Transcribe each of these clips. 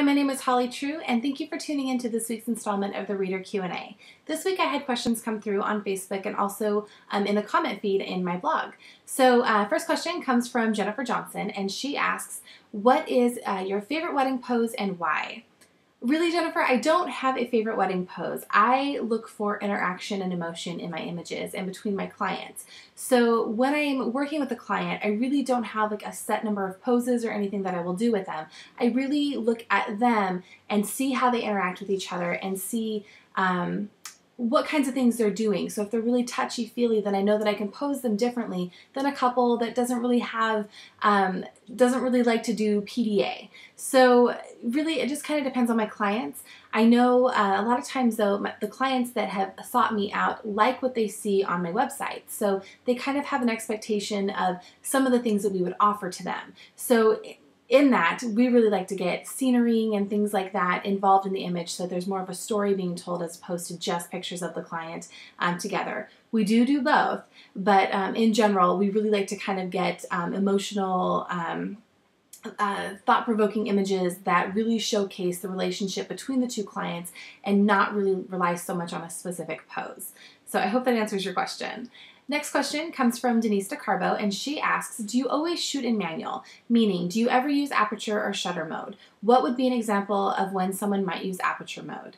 my name is Holly True, and thank you for tuning in to this week's installment of the Reader Q&A. This week I had questions come through on Facebook and also in the comment feed in my blog. So first question comes from Jennifer Johnson, and she asks, what is your favorite wedding pose and why? Really, Jennifer, I don't have a favorite wedding pose. I look for interaction and emotion in my images and between my clients. So when I'm working with a client, I really don't have like a set number of poses or anything that I will do with them. I really look at them and see how they interact with each other and see what kinds of things they're doing. So if they're really touchy-feely, then I know that I can pose them differently than a couple that doesn't really like to do PDA. So really, it just kind of depends on my clients. I know a lot of times though, the clients that have sought me out like what they see on my website. So they kind of have an expectation of some of the things that we would offer to them. So in that, we really like to get scenery and things like that involved in the image so there's more of a story being told as opposed to just pictures of the client together. We do both, but in general, we really like to kind of get emotional, thought-provoking images that really showcase the relationship between the two clients and not really rely so much on a specific pose. So I hope that answers your question. Next question comes from Denise DeCarbo, and she asks, do you always shoot in manual? Meaning, do you ever use aperture or shutter mode? What would be an example of when someone might use aperture mode?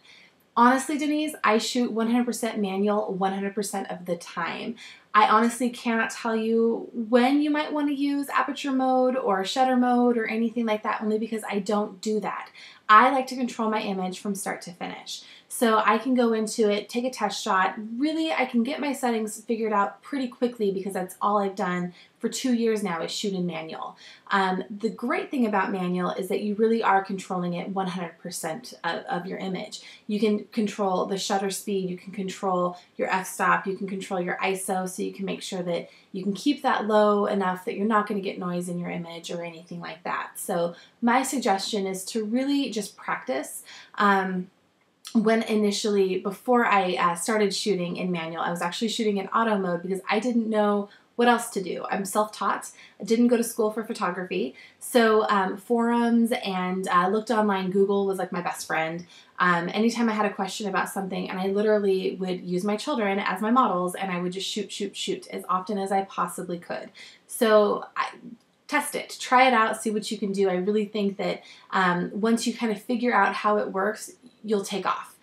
Honestly, Denise, I shoot 100% manual 100% of the time. I honestly cannot tell you when you might want to use aperture mode or shutter mode or anything like that, only because I don't do that. I like to control my image from start to finish. So I can go into it, take a test shot. Really, I can get my settings figured out pretty quickly because that's all I've done for 2 years now is shoot in manual. The great thing about manual is that you really are controlling it 100% of your image. You can control the shutter speed, you can control your f-stop, you can control your ISO, so you can make sure that you can keep that low enough that you're not going to get noise in your image or anything like that. So my suggestion is to really just practice. When initially, before I started shooting in manual, I was actually shooting in auto mode because I didn't know what else to do. I'm self-taught. I didn't go to school for photography. So forums and looked online. Google was like my best friend. Anytime I had a question about something, and I literally would use my children as my models, and I would just shoot as often as I possibly could. So test it, try it out, see what you can do. I really think that once you kind of figure out how it works, you'll take off.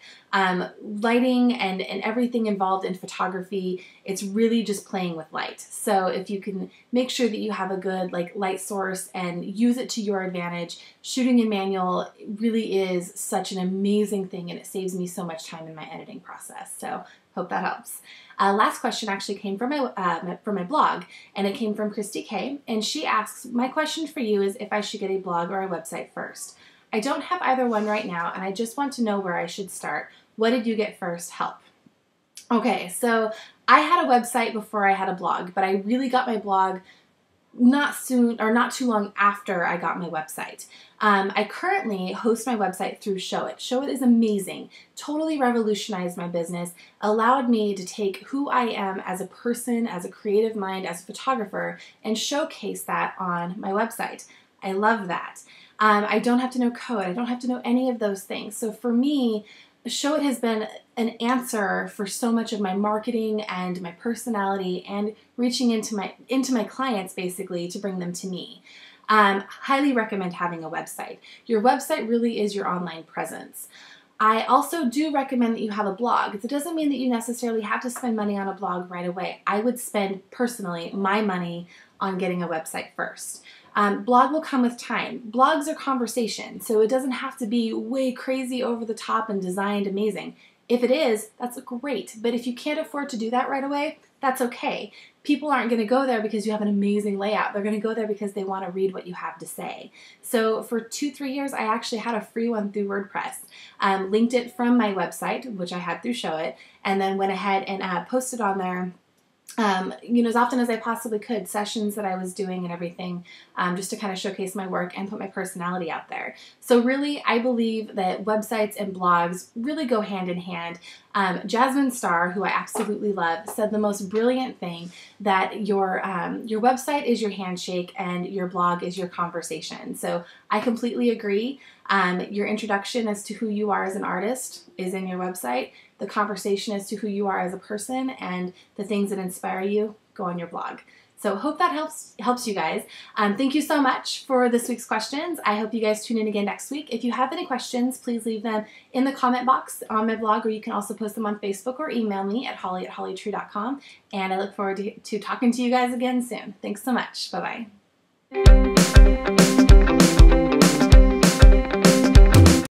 Lighting and everything involved in photography, it's really just playing with light. So if you can make sure that you have a good light source and use it to your advantage, shooting in manual really is such an amazing thing, and it saves me so much time in my editing process. So hope that helps. Last question actually came from my blog, and it came from Christy K, and she asks, my question for you is if I should get a blog or a website first. I don't have either one right now, and I just want to know where I should start. What did you get first? Help. Okay, so I had a website before I had a blog, but I really got my blog not too long after I got my website. I currently host my website through Showit. Showit is amazing, totally revolutionized my business, allowed me to take who I am as a person, as a creative mind, as a photographer, and showcase that on my website. I love that. I don't have to know code. I don't have to know any of those things. So for me, Showit has been an answer for so much of my marketing and my personality and reaching into my clients basically to bring them to me. Highly recommend having a website. Your website really is your online presence. I also do recommend that you have a blog. It doesn't mean that you necessarily have to spend money on a blog right away. I would spend personally my money on getting a website first. Blog will come with time. Blogs are conversation, so it doesn't have to be way crazy over the top and designed amazing. If it is, that's great, but if you can't afford to do that right away, that's okay. People aren't going to go there because you have an amazing layout. They're going to go there because they want to read what you have to say. So for 2-3 years, I actually had a free one through WordPress. Linked it from my website, which I had through Showit, and then went ahead and posted on there as often as I possibly could, sessions that I was doing and everything, just to kind of showcase my work and put my personality out there. So really, I believe that websites and blogs really go hand in hand. Jasmine Starr, who I absolutely love, said the most brilliant thing, that your website is your handshake and your blog is your conversation. So I completely agree. Your introduction as to who you are as an artist is in your website. The conversation as to who you are as a person and the things that inspire you go on your blog. So hope that helps you guys. Thank you so much for this week's questions. I hope you guys tune in again next week. If you have any questions, please leave them in the comment box on my blog, or you can also post them on Facebook or email me at holli@hollitrue.com. And I look forward to talking to you guys again soon. Thanks so much. Bye-bye.